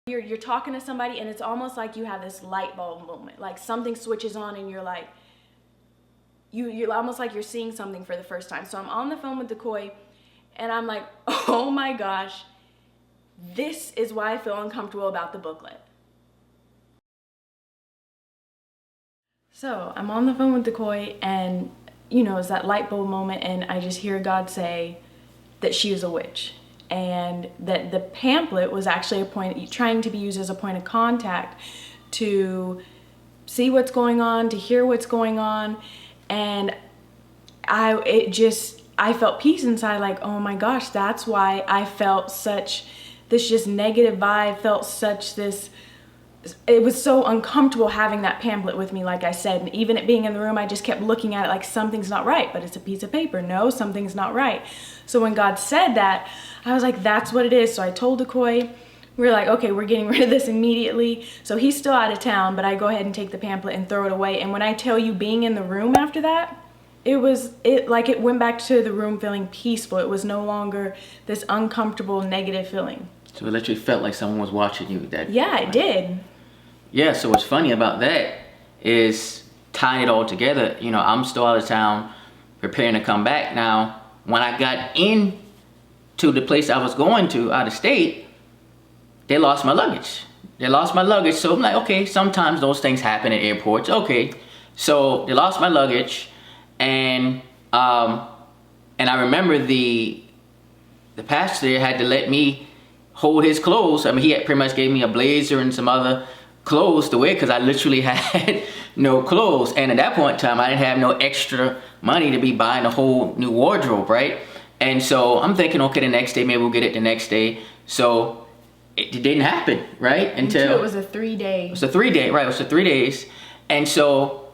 You're talking to somebody and it's almost like you have this light bulb moment, like something switches on and you're like, you're almost like you're seeing something for the first time. So I'm on the phone with DeCoy and I'm like, oh my gosh, this is why I feel uncomfortable about the booklet. So I'm on the phone with DeCoy and, you know, it's that light bulb moment and I just hear God say that she is a witch. And that the pamphlet was actually trying to be used as a point of contact to see what's going on, to hear what's going on. And I felt peace inside, like, oh my gosh, that's why I felt such this just negative vibe, felt such this, it was so uncomfortable having that pamphlet with me, like I said. And even it being in the room, I just kept looking at it like something's not right, but it's a piece of paper. No, something's not right. So when God said that, I was like, that's what it is. So I told DeCoy, we were like, okay, we're getting rid of this immediately. So he's still out of town, but I go ahead and take the pamphlet and throw it away. And when I tell you being in the room after that, it went back to the room feeling peaceful. It was no longer this uncomfortable, negative feeling. So it literally felt like someone was watching you. Yeah, it did. Yeah, so what's funny about that is tying it all together. You know, I'm still out of town, preparing to come back. Now, when I got into the place I was going to out of state, they lost my luggage. So I'm like, okay, sometimes those things happen at airports. Okay, so they lost my luggage, and I remember the pastor there had to let me hold his clothes. I mean, he had pretty much gave me a blazer and some other clothes to wear because I literally had no clothes. And at that point in time, I didn't have no extra money to be buying a whole new wardrobe, right? And so I'm thinking, okay, the next day, maybe we'll get it the next day. So it didn't happen, right? Until it was a 3-day. It was a 3-day, right? It was 3 days. And so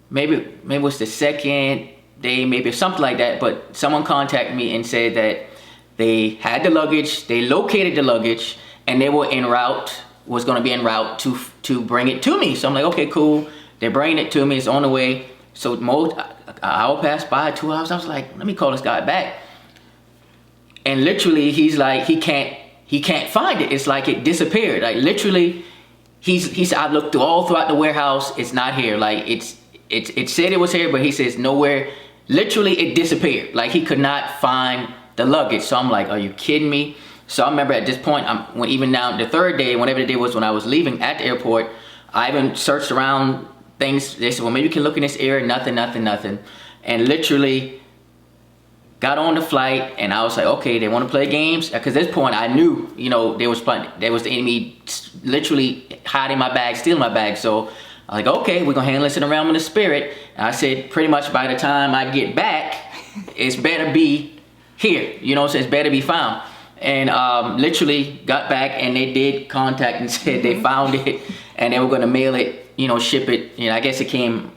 maybe it was the second day, maybe something like that. But someone contacted me and said that they had the luggage, they located the luggage, and they were was going to be en route to bring it to me. So I'm like, okay, cool. They're bringing it to me. It's on the way. So an hour passed by, 2 hours. I was like, let me call this guy back. And literally, he's like, he can't find it. It's like it disappeared. Like literally, he said, I looked all throughout the warehouse. It's not here. Like it said it was here, but he says nowhere. Literally, it disappeared. Like he could not find the luggage. So I'm like, are you kidding me? So I remember at this point, even now the third day, whenever the day was when I was leaving at the airport, I even searched around things. They said, well, maybe you can look in this area. Nothing. And literally got on the flight and I was like, okay, they want to play games. Because at this point I knew, you know, there was the enemy literally hiding my bag, stealing my bag. So I was like, okay, we're going to handle this in the realm of the spirit. And I said, pretty much by the time I get back, it's better be here. You know, so it's better be found. And literally got back and they did contact and said they found it and they were going to mail it, you know, ship it. You know, I guess it came,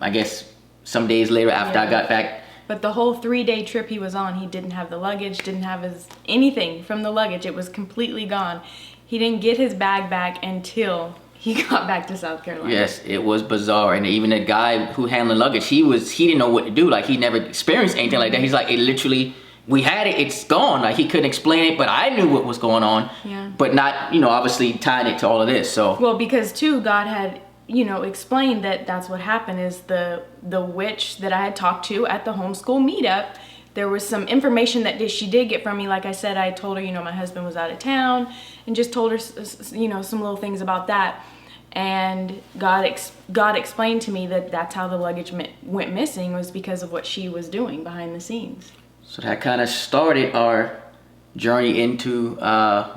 some days later after I got back. But the whole 3-day trip he was on, he didn't have the luggage, didn't have anything from the luggage. It was completely gone. He didn't get his bag back until he got back to South Carolina. Yes, it was bizarre. And even the guy who handled luggage, he didn't know what to do. Like he never experienced anything like that. He's like, it literally, we had it, it's gone. Like he couldn't explain it, but I knew what was going on. Yeah. But not, you know, obviously tying it to all of this. So well, because too, God had, you know, explained that that's what happened is the witch that I had talked to at the homeschool meetup. There was some information that she did get from me. Like I said, I told her, you know, my husband was out of town and just told her, you know, some little things about that. And God explained to me that that's how the luggage went missing, was because of what she was doing behind the scenes. So that kind of started our journey into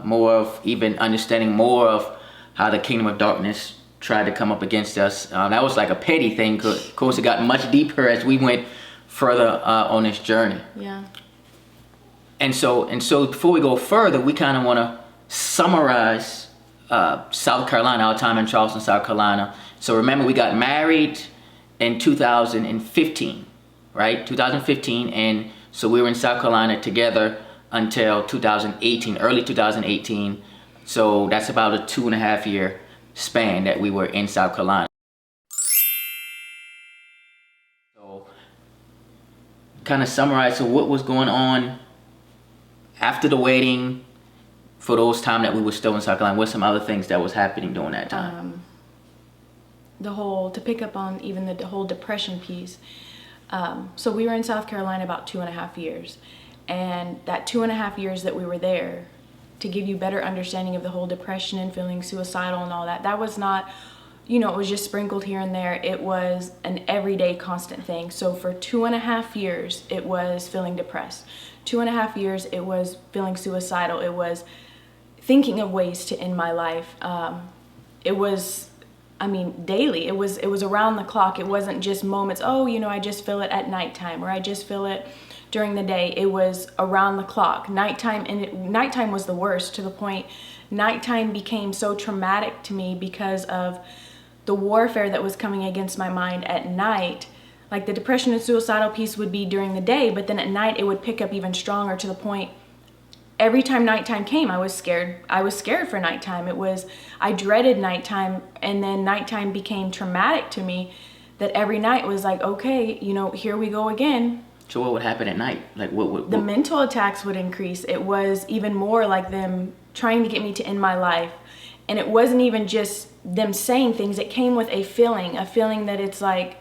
more of even understanding more of how the kingdom of darkness tried to come up against us. That was like a petty thing. Of course, it got much deeper as we went further on this journey. Yeah. And so before we go further, we kind of want to summarize South Carolina, our time in Charleston, South Carolina. So remember, we got married in 2015, right? 2015, and so we were in South Carolina together until 2018, early 2018. So that's about a 2.5 year span that we were in South Carolina. So kind of summarize, so what was going on after the wedding, for those time that we were still in South Carolina, what some other things that was happening during that time? To pick up on even the whole depression piece. So we were in South Carolina about 2.5 years. And that 2.5 years that we were there, to give you better understanding of the whole depression and feeling suicidal and all that, that was not, it was just sprinkled here and there. It was an everyday constant thing. So for 2.5 years, it was feeling depressed. 2.5 years, it was feeling suicidal. It was thinking of ways to end my life. It was, daily. It was around the clock. It wasn't just moments, I just feel it at nighttime, or I just feel it during the day. It was around the clock. Nighttime was the worst, to the point nighttime became so traumatic to me because of the warfare that was coming against my mind at night. Like the depression and suicidal piece would be during the day, but then at night it would pick up even stronger, to the point every time nighttime came, I was scared. I was scared for nighttime. I dreaded nighttime, and then nighttime became traumatic to me, that every night was like, okay, here we go again. So what would happen at night? Like what? The mental attacks would increase. It was even more like them trying to get me to end my life. And it wasn't even just them saying things. It came with a feeling that it's like,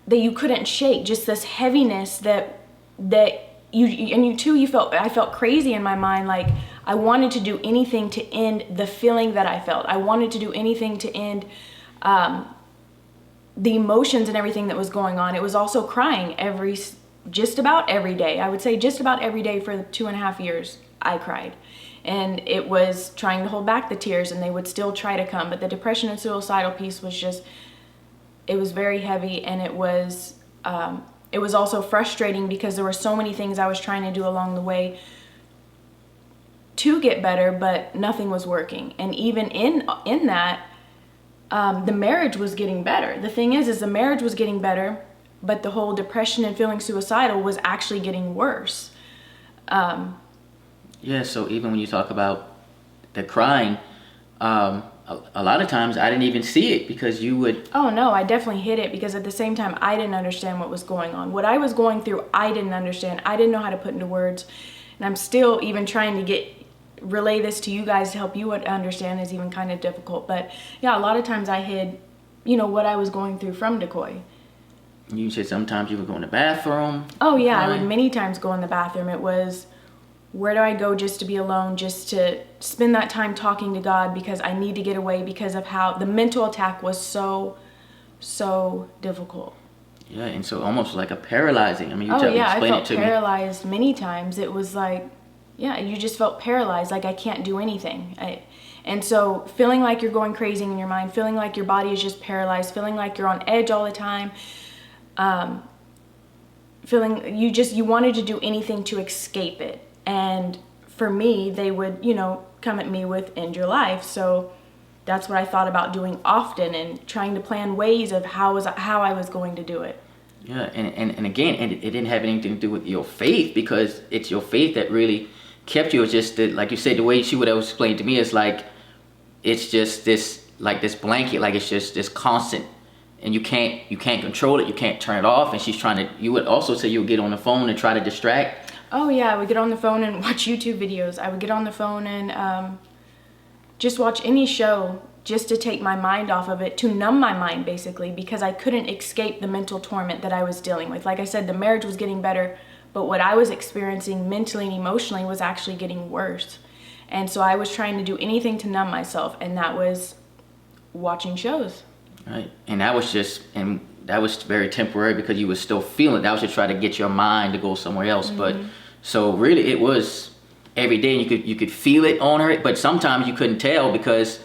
that you couldn't shake, just this heaviness that I felt crazy in my mind. Like I wanted to do anything to end the feeling that I felt. I wanted to do anything to end the emotions and everything that was going on. It was also crying just about every day. I would say just about every day for the 2.5 years I cried. And it was trying to hold back the tears, and they would still try to come. But the depression and suicidal piece was it was very heavy, and it was also frustrating because there were so many things I was trying to do along the way to get better, but nothing was working. And even in that, the marriage was getting better. The thing is the marriage was getting better, but the whole depression and feeling suicidal was actually getting worse. Yeah, so even when you talk about the crying, a lot of times I didn't even see it because you would... Oh no, I definitely hid it because at the same time I didn't understand what was going on. What I was going through, I didn't understand. I didn't know how to put into words. And I'm still even trying to relay this to you guys to help you understand is even kind of difficult. But yeah, a lot of times I hid, what I was going through from Decoy. You said sometimes you would go in the bathroom. Oh yeah, I would many times go in the bathroom. It was, where do I go just to be alone, just to spend that time talking to God, because I need to get away because of how the mental attack was so difficult. Yeah, and so almost like a paralyzing. I felt paralyzed many times. It was like, yeah, you just felt paralyzed, like I can't do anything. And so feeling like you're going crazy in your mind, feeling like your body is just paralyzed, feeling like you're on edge all the time, feeling you wanted to do anything to escape it. And for me, they would, come at me with end your life. So that's what I thought about doing often, and trying to plan ways of how I was going to do it. Yeah, and again, it didn't have anything to do with your faith, because it's your faith that really kept you. It's just that, like you said, the way she would have explained to me is like, it's just this blanket, like it's just this constant, and you can't control it, you can't turn it off. And you would also say you would get on the phone and try to distract. Oh yeah, I would get on the phone and watch YouTube videos. I would get on the phone and just watch any show just to take my mind off of it, to numb my mind basically, because I couldn't escape the mental torment that I was dealing with. Like I said, the marriage was getting better, but what I was experiencing mentally and emotionally was actually getting worse. And so I was trying to do anything to numb myself, and that was watching shows. Right, and that was very temporary because you were still feeling it. That was to try to get your mind to go somewhere else. Mm-hmm. But so really it was every day, and you could feel it on her, but sometimes you couldn't tell because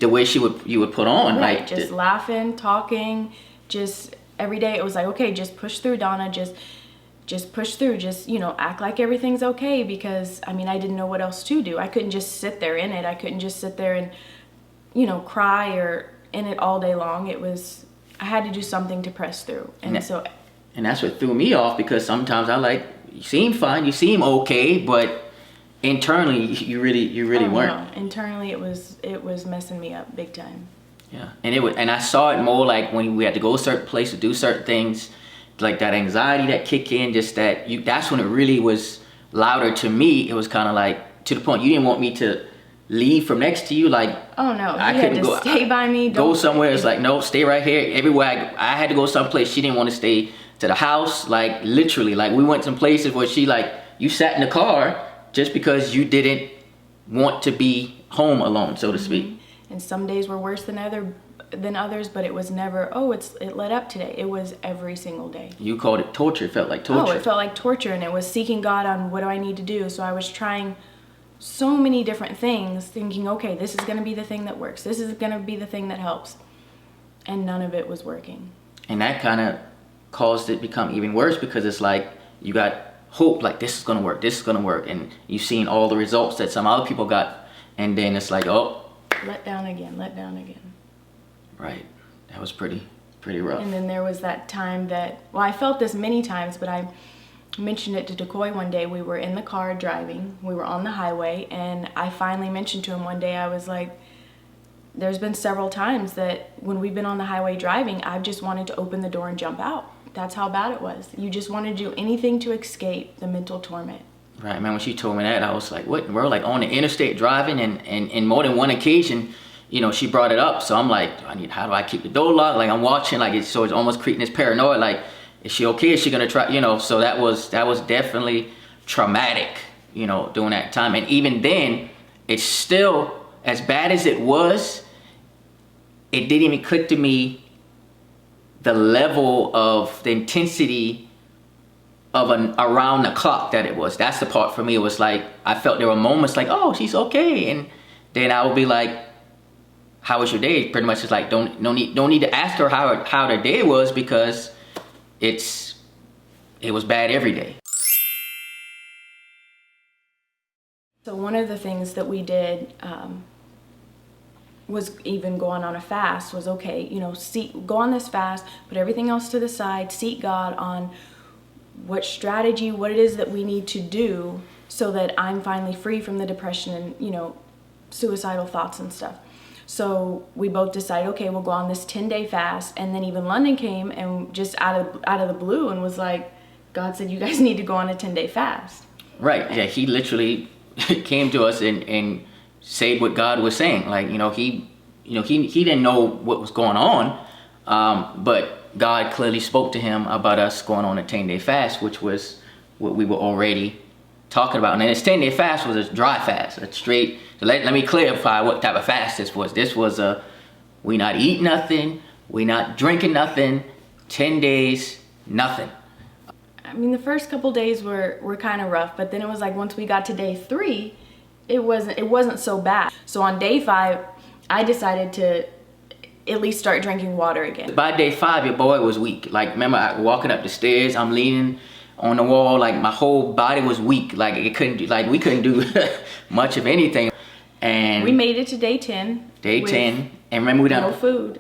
the way you would put on. Right, like just laughing, talking, just every day it was like, okay, just push through, Donna, just push through, just, act like everything's okay, because I didn't know what else to do. I couldn't just sit there in it. I couldn't just sit there and, cry or in it all day long. I had to do something to press through. And that's what threw me off, because sometimes you seem fine, you seem okay, but internally you really weren't. No. Internally it was messing me up big time. Yeah, and I saw it more like when we had to go a certain place to do certain things, like that anxiety that kicked in, just that's when it really was louder to me. It was kind of like to the point you didn't want me to leave from next to you. Like, oh no, I you couldn't had to go. stay by me. Go somewhere. It's like, no, stay right here. Everywhere I had to go someplace. She didn't want to stay to the house. Like literally, like we went some places where she like, you sat in the car just because you didn't want to be home alone, so to speak. And some days were worse than others, but it was never, oh, it let up today. It was every single day. You called it torture. It felt like torture. Oh, it felt like torture, and it was seeking God on what do I need to do. So I was trying so many different things, thinking, okay, this is going to be the thing that works. This is going to be the thing that helps. And none of it was working. And that kind of caused it to become even worse, because it's like you got hope, like this is going to work, this is going to work. And you've seen all the results that some other people got. And then it's like, oh. Let down again. Right. That was pretty rough. And then there was that time that, well, I felt this many times, but I mentioned it to Decoy one day. We were in the car driving. We were on the highway, and I finally mentioned to him one day, I was like, there's been several times that when we've been on the highway driving, I've just wanted to open the door and jump out. That's how bad it was. You just wanted to do anything to escape the mental torment. Right, man, when she told me that, I was like, what? We're like on the interstate driving, and more than one occasion, you know, she brought it up. So I'm like, how do I keep the door locked? Like I'm watching, like it's almost creating this paranoia. Like, is she okay? Is she gonna try? You know, so that was definitely traumatic, you know, during that time. And even then, it's still, as bad as it was, it didn't even click to me the level of the intensity of an around the clock that it was. That's the part for me. It was like, I felt there were moments like, oh, she's okay. And then I would be like, how was your day? Pretty much it's like, don't need to ask her how their day was, because it was bad every day. So one of the things that we did was even going on a fast was, okay, you know, go on this fast, put everything else to the side, seek God on what strategy, what it is that we need to do so that I'm finally free from the depression and, you know, suicidal thoughts and stuff. So we both decided, okay, we'll go on this 10-day fast. And then even London came and just out of the blue and was like, God said, you guys need to go on a 10-day fast. Right. Yeah. He literally came to us and said what God was saying. Like, he didn't know what was going on. But God clearly spoke to him about us going on a 10-day fast, which was what we were already talking about. And then this 10-day fast was a dry fast, a straight. So let me clarify what type of fast this was. This was we not eat nothing, we not drinking nothing, 10 days, nothing. I mean, the first couple days were kind of rough, but then it was like once we got to day 3, it wasn't so bad. So on day 5, I decided to at least start drinking water again. By day 5, your boy was weak. Like, remember, walking up the stairs, I'm leaning on the wall, like my whole body was weak. Like we couldn't do much of anything. And we made it to day 10. Day 10. And remember, we done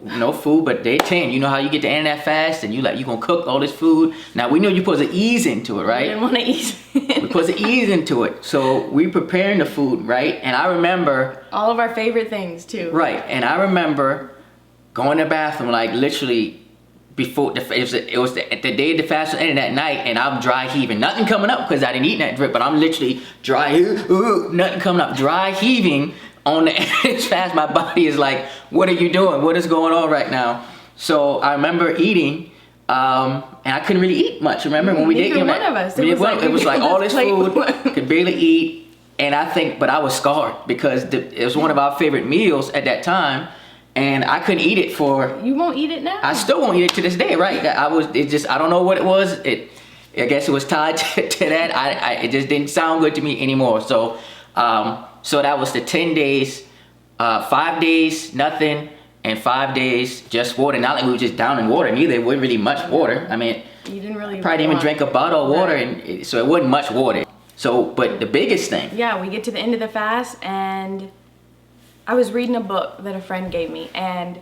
no food, but day 10, you know how you get to end that fast and you gonna cook all this food. Now we know you're supposed to ease into it, right? We didn't want to ease. We're supposed to ease into it. So we preparing the food, right? And I remember all of our favorite things too. Right. And I remember going to the bathroom, like literally before it was the day the fast was ending that night, and I'm dry heaving, nothing coming up because I didn't eat that drip, but I'm literally dry, nothing coming up, dry heaving on the fast. My body is like, what are you doing? What is going on right now? So I remember eating, and I couldn't really eat much. Remember when we did? One of us. It was like all this food, could barely eat, and but I was scarred because it was one of our favorite meals at that time. And I couldn't eat it for. You won't eat it now? I still won't eat it to this day, right? I don't know what it was. I guess it was tied to that. It just didn't sound good to me anymore. So that was the 10 days, 5 days, nothing, and 5 days, just water. Not like we were just down in water neither. It wasn't really much water. I mean, you didn't really probably didn't even drink a bottle of water, and so it wasn't much water. So, but the biggest thing. Yeah, we get to the end of the fast, and I was reading a book that a friend gave me, and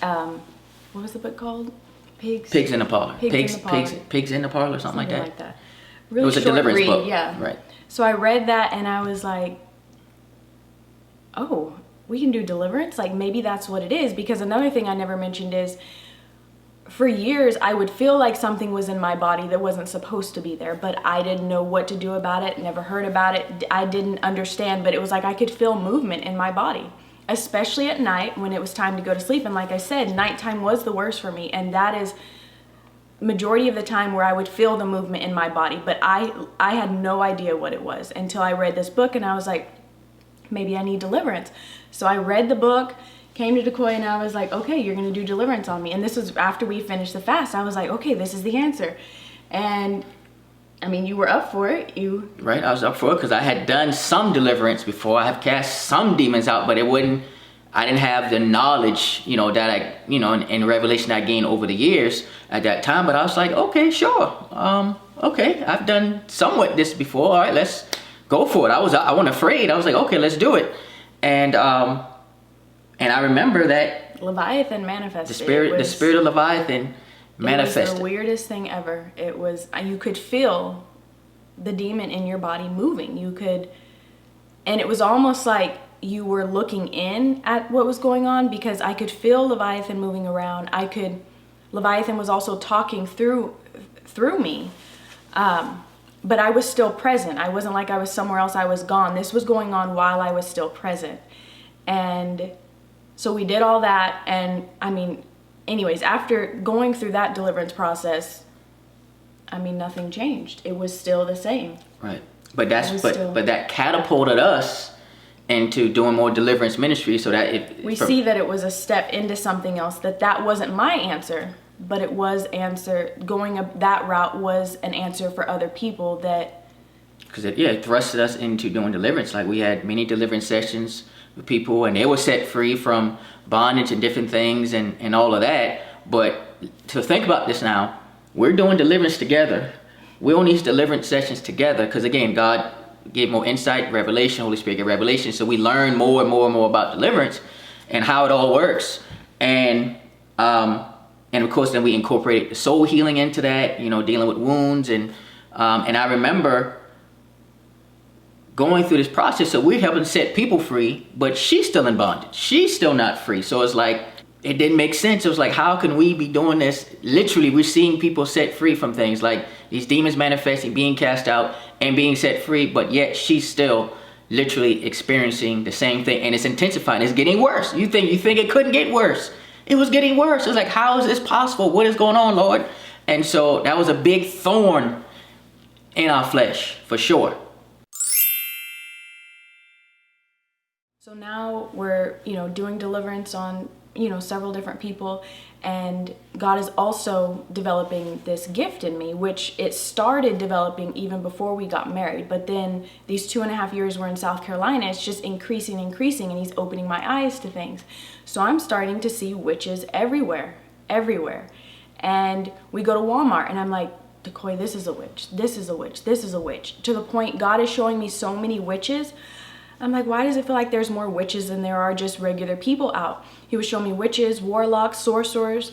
what was the book called? Pigs in the Parlor. Pigs in the Parlor, something like that. Really, it was a deliverance read, book. Yeah. Right. So I read that and I was like, oh, we can do deliverance? Like maybe that's what it is. Because another thing I never mentioned is for years, I would feel like something was in my body that wasn't supposed to be there, but I didn't know what to do about it, never heard about it. I didn't understand, but it was like I could feel movement in my body, especially at night when it was time to go to sleep. And like I said, nighttime was the worst for me. And that is majority of the time where I would feel the movement in my body, but I had no idea what it was until I read this book, and I was like, maybe I need deliverance. So I read the book, came to Decoy, and I was like, okay, you're gonna do deliverance on me. And this was after we finished the fast. I was like, okay, this is the answer. And I mean, you were up for it. Right, I was up for it because I had done some deliverance before. I have cast some demons out, but I didn't have the knowledge, that I, in revelation I gained over the years at that time. But I was like, okay, sure. Okay, I've done somewhat this before. All right, let's go for it. I wasn't afraid. I was like, okay, let's do it. And I remember that Leviathan manifested. The spirit of Leviathan manifested. It was the weirdest thing ever. It was, you could feel the demon in your body moving. And it was almost like you were looking in at what was going on, because I could feel Leviathan moving around. Leviathan was also talking through me. But I was still present. I wasn't like I was somewhere else, I was gone. This was going on while I was still present. And so we did all that. And I mean, anyways, after going through that deliverance process, I mean, nothing changed. It was still the same. Right. But that catapulted us into doing more deliverance ministry, so that we see that it was a step into something else, that wasn't my answer, but it was going that route was an answer for other people, because it thrusted us into doing deliverance. Like, we had many deliverance sessions with people, and they were set free from bondage and different things and all of that. But to think about this now, we're doing deliverance together. We're on these deliverance sessions together because, again, God gave more insight, revelation, Holy Spirit gave revelation. So we learn more and more and more about deliverance and how it all works. And of course, then we incorporated the soul healing into that, dealing with wounds. And I remember going through this process. So we're helping set people free, but she's still in bondage. She's still not free. So it's like, it didn't make sense. It was like, how can we be doing this? Literally, we're seeing people set free from things like these demons manifesting, being cast out, and being set free, but yet she's still literally experiencing the same thing, and it's intensifying. It's getting worse. You think it couldn't get worse? It was getting worse. It's like, how is this possible? What is going on, Lord? And so that was a big thorn in our flesh, for sure. So now we're, doing deliverance on, several different people, and God is also developing this gift in me, which it started developing even before we got married. But then these 2.5 years we're in South Carolina, it's just increasing, and he's opening my eyes to things. So I'm starting to see witches everywhere. And we go to Walmart, and I'm like, Decoy, this is a witch, this is a witch, this is a witch. To the point God is showing me so many witches. I'm like, why does it feel like there's more witches than there are just regular people out? He was showing me witches, warlocks, sorcerers,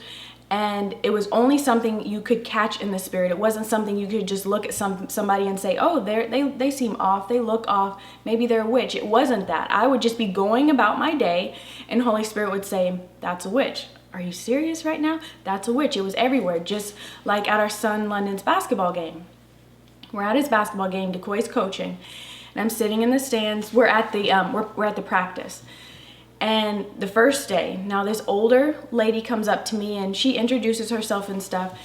and it was only something you could catch in the spirit. It wasn't something you could just look at somebody and say, oh, they seem off, they look off, maybe they're a witch. It wasn't that. I would just be going about my day, and Holy Spirit would say, that's a witch. Are you serious right now? That's a witch. It was everywhere, just like at our son London's basketball game. We're at his basketball game, Decoy's coaching, and I'm sitting in the stands. We're at the practice. And the first day, now this older lady comes up to me and she introduces herself and stuff,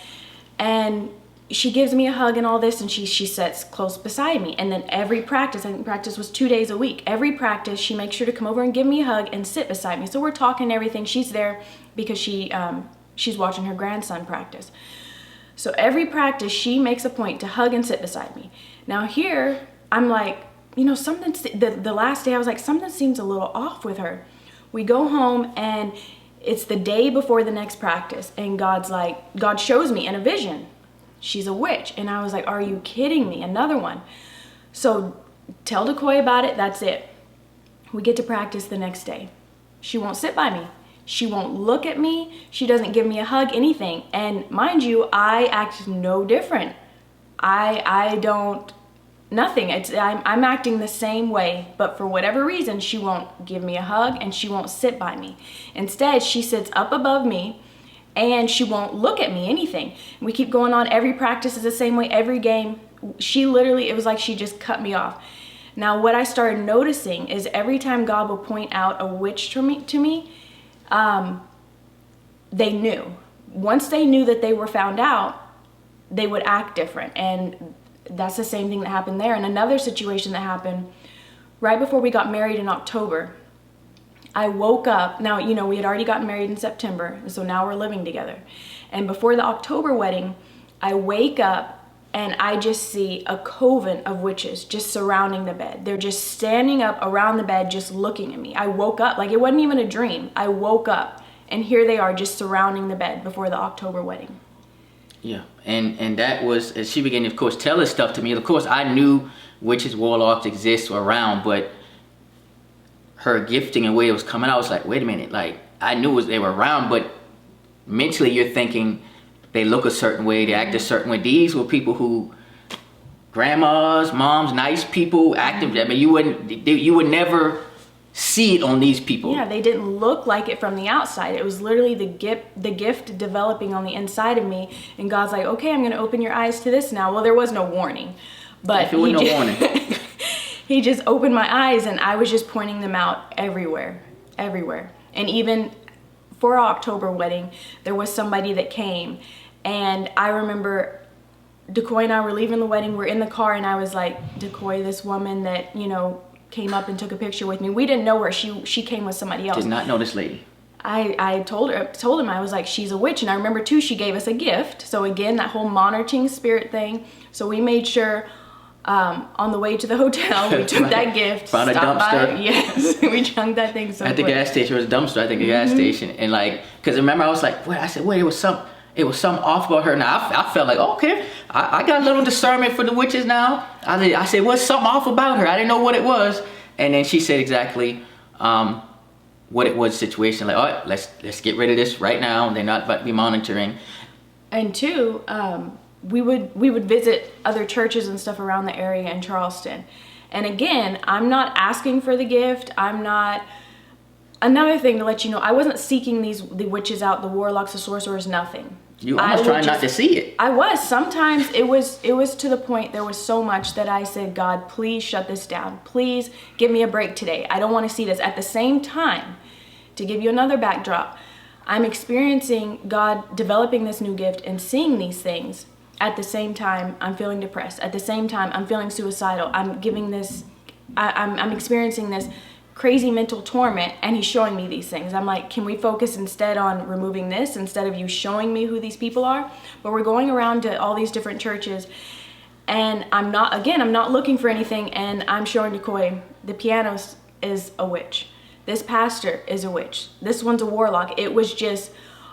and she gives me a hug and all this, and she sits close beside me. And then every practice, I think practice was 2 days a week, every practice she makes sure to come over and give me a hug and sit beside me. So we're talking everything. She's there because she's watching her grandson practice. So every practice she makes a point to hug and sit beside me. Now here, I'm like, something, the last day I was like, something seems a little off with her. We go home, and it's the day before the next practice, and God shows me in a vision, she's a witch. And I was like, are you kidding me? Another one. So tell Decoy about it. That's it. We get to practice the next day. She won't sit by me. She won't look at me. She doesn't give me a hug, anything. And mind you, I act no different. I don't, nothing. I'm acting the same way, but for whatever reason, she won't give me a hug and she won't sit by me. Instead, she sits up above me and she won't look at me, anything. We keep going on. Every practice is the same way, every game. She literally, it was like she just cut me off. Now, what I started noticing is every time God would point out a witch to me, they knew. Once they knew that they were found out, they would act different. And that's the same thing that happened there. And another situation that happened right before we got married in October, I woke up. Now, you know, we had already gotten married in September, and so now we're living together. And before the October wedding, I wake up and I just see a coven of witches just surrounding the bed. They're just standing up around the bed, just looking at me. I woke up, like it wasn't even a dream. I woke up and here they are just surrounding the bed before the October wedding. Yeah, and that was, as she began to, of course, tell us stuff to me. Of course, I knew witches, warlocks exist around, but her gifting and way it was coming out, I was like, wait a minute, like, I knew they were around, but mentally you're thinking they look a certain way, they act a certain way. These were people who, grandmas, moms, nice people, active. I mean, you would never see it on these people. Yeah, they didn't look like it from the outside. It was literally the gift developing on the inside of me. And God's like, okay, I'm going to open your eyes to this now. Well, there was no warning, but if it was no warning. He just opened my eyes, and I was just pointing them out everywhere. And even for our October wedding, there was somebody that came, and I remember Decoy and I were leaving the wedding. We're in the car, and I was like, Decoy, this woman that, you know, came up and took a picture with me. We didn't know her. She came with somebody else. Did not know this lady. I told him, I was like, she's a witch. And I remember too, she gave us a gift. So again, that whole monitoring spirit thing. So we made sure on the way to the hotel, we took that gift. Found a dumpster. Yes, we chunked that thing so at the quick. gas station. It was a dumpster, I think, a gas station. And like, because remember, I was like, wait, it was something off about her. Now I felt like, okay, I got a little discernment for the witches now. I said, what's something off about her? I didn't know what it was. And then she said exactly what it was, situation. Like, all right, let's get rid of this right now. They're not about to be monitoring. And two, we would visit other churches and stuff around the area in Charleston. And again, I'm not asking for the gift. Another thing to let you know, I wasn't seeking the witches out, the warlocks, the sorcerers, nothing. You almost trying not to see it. I was. Sometimes it was to the point, there was so much that I said, God, please shut this down. Please give me a break today. I don't want to see this. At the same time, to give you another backdrop, I'm experiencing God developing this new gift and seeing these things. At the same time, I'm feeling depressed. At the same time, I'm feeling suicidal. I'm experiencing this crazy mental torment, and he's showing me these things. I'm like, can we focus instead on removing this instead of you showing me who these people are? But we're going around to all these different churches, and I'm not looking for anything, and I'm showing Decoy, the pianist is a witch. This pastor is a witch. This one's a warlock. It was just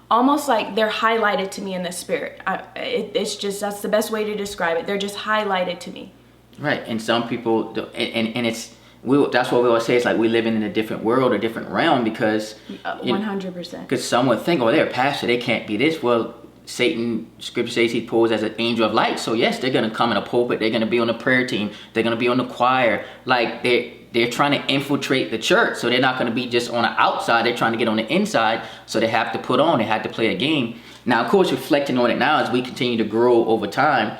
almost like they're highlighted to me in the spirit. It's just, that's the best way to describe it. They're just highlighted to me. Right, and some people, and it's, that's what we always say. It's like we live in a different world, a different realm, because 100%. Because some would think, oh, they're a pastor, they can't be this. Well, Satan, Scripture says he posed as an angel of light. So yes, they're gonna come in a pulpit. They're gonna be on the prayer team. They're gonna be on the choir. Like they're trying to infiltrate the church. So they're not gonna be just on the outside. They're trying to get on the inside. So they have to put on. They have to play a game. Now, of course, reflecting on it now as we continue to grow over time,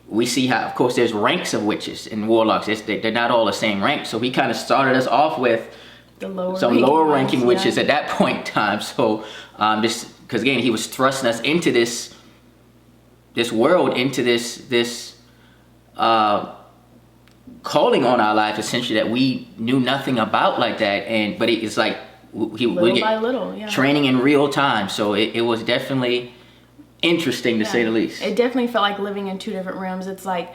we see how, of course, there's ranks of witches and warlocks. They're not all the same rank. So he kind of started us off with some lower ranking witches at that point in time. So because again, he was thrusting us into this world, into this calling on our life, essentially, that we knew nothing about like that. But it's like little by little, yeah. Training in real time. So it was definitely interesting, to say the least. It definitely felt like living in two different realms. It's like,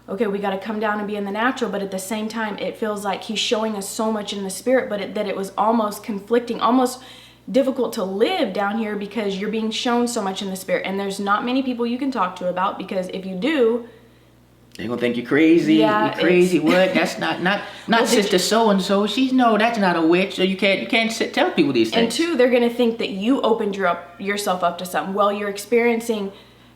okay, we got to come down and be in the natural, but at the same time, it feels like he's showing us so much in the spirit, but that it was almost conflicting, almost difficult to live down here because you're being shown so much in the spirit, and there's not many people you can talk to about, because if you do, they're gonna think you're crazy. Yeah, you're crazy. What? That's not sister so and so. She's that's not a witch. So you can't tell people these things. And two, they're gonna think that you opened yourself up to something. Well, you're experiencing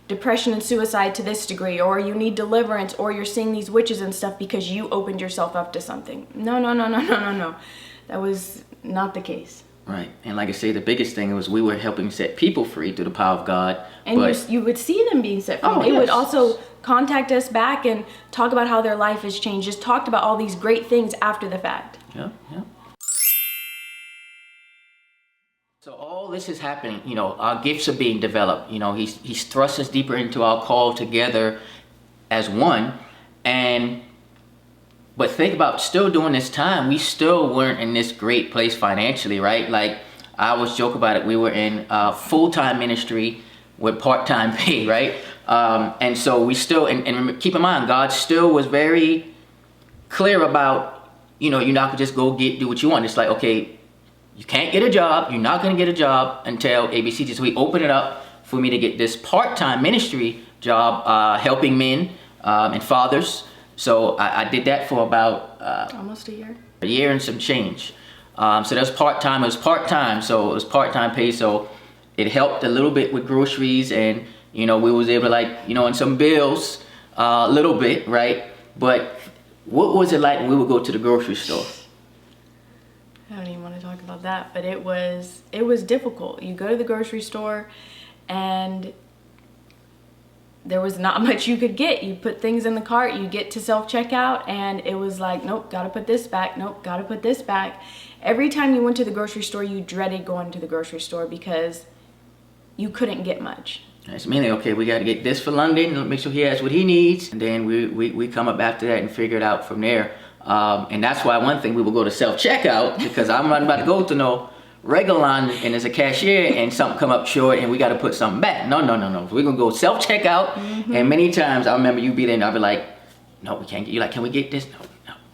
depression and suicide to this degree, or you need deliverance, or you're seeing these witches and stuff because you opened yourself up to something. No. That was not the case. Right. And like I say, the biggest thing was we were helping set people free through the power of God. And you would see them being set free. Oh, they would yes. also contact us back and talk about how their life has changed. Just talked about all these great things after the fact. Yeah, yeah. So all this is happening, you know, our gifts are being developed. You know, he's thrust us deeper into our call together as one. But think about still during this time, we still weren't in this great place financially, right? Like I always joke about it. We were in full-time ministry with part-time pay, right? And so we still, and keep in mind, God still was very clear about, you know, you're not gonna just go do what you want. It's like, okay, you can't get a job. You're not gonna get a job until ABC. So we open it up for me to get this part-time ministry job, helping men and fathers. So I did that for about almost a year. A year and some change. So that was part-time. It was part-time, so it was part-time pay. So it helped a little bit with groceries, and you know we was able to, like, you know, and some bills a little bit, right? But what was it like when we would go to the grocery store? I don't even want to talk about that, but it was difficult. You go to the grocery store and there was not much you could get. You put things in the cart, you get to self-checkout, and it was like, nope, gotta put this back, nope, gotta put this back. Every time you went to the grocery store, you dreaded going to the grocery store because you couldn't get much. It's mainly, okay, we gotta get this for London, make sure he has what he needs, and then we come up after that and figure it out from there. And that's why one thing we will go to self-checkout, because I'm not about to go to no regular line and there's a cashier and something come up short and we got to put something back. No. We're going to go self-checkout. And many times I remember you be there and I'll be like, no, we can't get, you like, can we get this?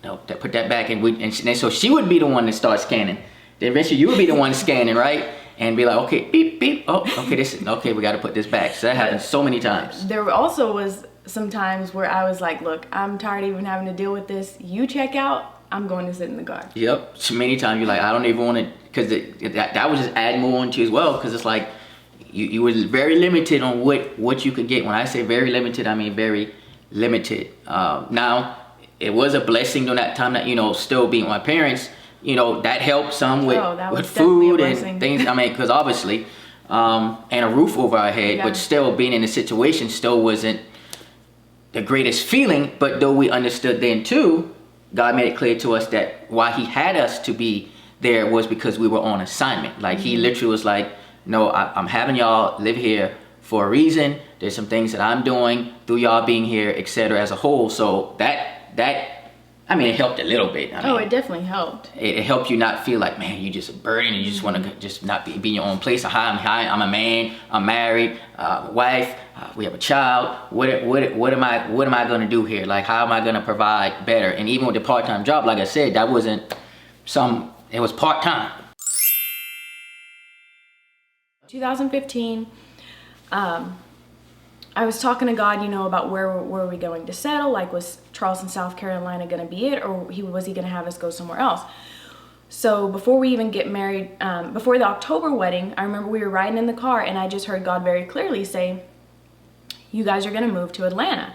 No, put that back. And so she would be the one to start scanning. Then eventually you would be the one scanning, right? And be like, okay, beep, beep. Oh, okay, okay, we got to put this back. So that happens so many times. There also was some times where I was like, look, I'm tired of even having to deal with this. You check out, I'm going to sit in the car. Yep. So many times you're like, I don't even want to, because that was just adding more onto you as well, because it's like you were very limited on what you could get. When I say very limited, I mean very limited. Now, it was a blessing during that time that, you know, still being with my parents, you know, that helped some with food and things. I mean, because obviously, and a roof over our head, but still being in the situation still wasn't the greatest feeling. But though we understood then too, God made it clear to us that why he had us to be there was because we were on assignment. Like he literally was like, no, I'm having y'all live here for a reason. There's some things that I'm doing through y'all being here, etc. as a whole. So that I mean, it helped a little bit. I mean, it definitely helped. It helped you not feel like, man, you just a burden and you just want to just not be in your own place. Hi, I'm a man, I'm married, wife, we have a child. What am I going to do here? Like, how am I going to provide better? And even with the part-time job, like I said, that wasn't it was part-time. 2015, I was talking to God, you know, about where were we going to settle? Like, was Charleston, South Carolina going to be it, or was he going to have us go somewhere else? So before we even get married, before the October wedding, I remember we were riding in the car and I just heard God very clearly say, you guys are going to move to Atlanta,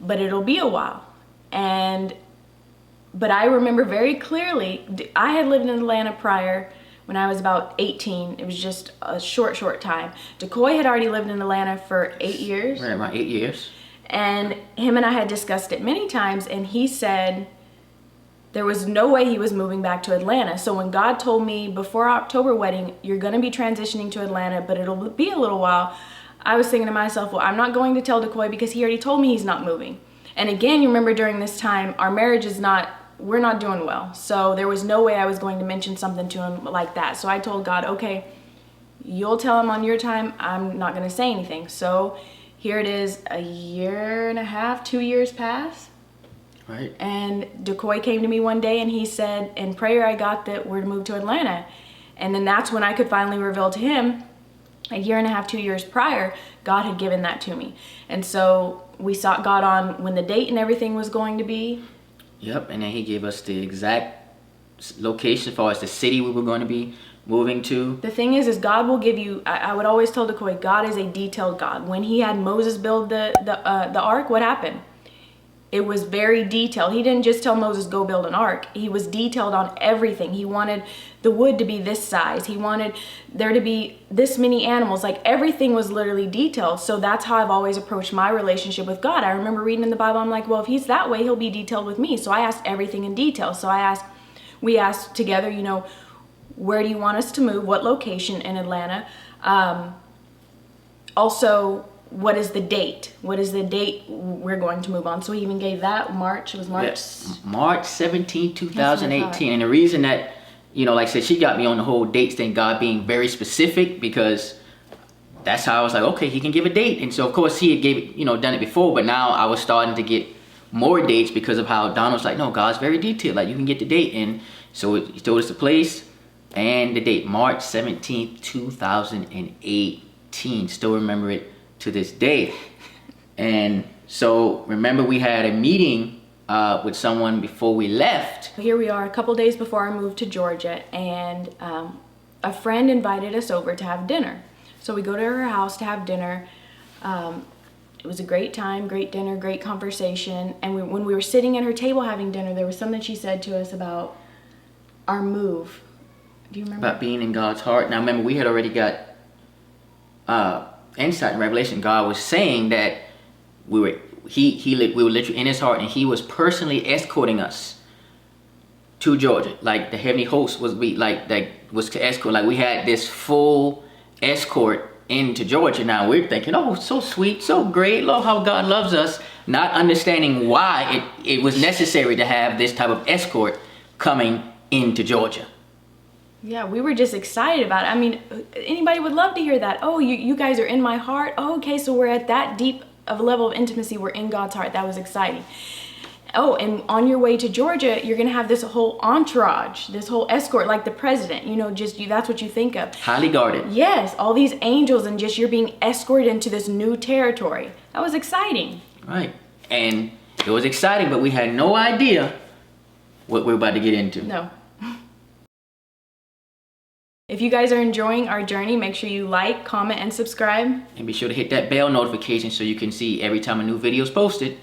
but it'll be a while. But I remember very clearly, I had lived in Atlanta prior. When I was about 18, it was just a short time. DeCoy had already lived in Atlanta for 8 years. Right, about 8 years. And him and I had discussed it many times, and he said there was no way he was moving back to Atlanta. So when God told me before our October wedding, you're gonna be transitioning to Atlanta, but it'll be a little while, I was thinking to myself, well, I'm not going to tell DeCoy because he already told me he's not moving. And again, you remember during this time, our marriage we're not doing well. So there was no way I was going to mention something to him like that. So I told God, okay, you'll tell him on your time. I'm not going to say anything. So here it is, a year and a half, 2 years past. Right. And DeCoy came to me one day and he said, in prayer I got that we're to move to Atlanta. And then that's when I could finally reveal to him, a year and a half, 2 years prior, God had given that to me. And so we sought God on when the date and everything was going to be. Yep, and then he gave us the exact location as far as the city we were going to be moving to. The thing is God will give you, I would always tell DeCoy, God is a detailed God. When he had Moses build the ark, what happened? It was very detailed. He didn't just tell Moses, go build an ark. He was detailed on everything. He wanted the wood to be this size. He wanted there to be this many animals. Like, everything was literally detailed. So that's how I've always approached my relationship with God. I remember reading in the Bible, I'm like, well, if he's that way, he'll be detailed with me. So I asked everything in detail. So we asked together, you know, where do you want us to move? What location in Atlanta? Also, what is the date? What is the date we're going to move on? So he even gave that March. It was March. Yes. March 17, 2018. And the reason that, you know, like I said, she got me on the whole dates thing, God being very specific, because that's how I was like, okay, he can give a date. And so, of course, he had done it before, but now I was starting to get more dates because of how Donna was like, no, God's very detailed. Like, you can get the date. And so he told us the place and the date, March 17th, 2018. Still remember it to this day. And so remember, we had a meeting with someone before we left. Here we are a couple days before I moved to Georgia, and a friend invited us over to have dinner. So we go to her house to have dinner. It was a great time, great dinner, great conversation. And when we were sitting at her table having dinner, there was something she said to us about our move. Do you remember? About being in God's heart. Now remember, we had already got insight and revelation. God was saying that we were literally in his heart, and he was personally escorting us to Georgia. Like, the heavenly host was to escort. Like, we had this full escort into Georgia. Now we're thinking, oh, so sweet, so great, love how God loves us, not understanding why it was necessary to have this type of escort coming into Georgia. Yeah, we were just excited about it. I mean, anybody would love to hear that. Oh, you guys are in my heart. Oh, okay, so we're at that deep of a level of intimacy. We're in God's heart. That was exciting. Oh, and on your way to Georgia, you're going to have this whole entourage, this whole escort, like the president, that's what you think of. Highly guarded. Yes, all these angels, and just you're being escorted into this new territory. That was exciting. Right. And it was exciting, but we had no idea what we're about to get into. No. If you guys are enjoying our journey, make sure you like, comment, and subscribe. And be sure to hit that bell notification so you can see every time a new video is posted.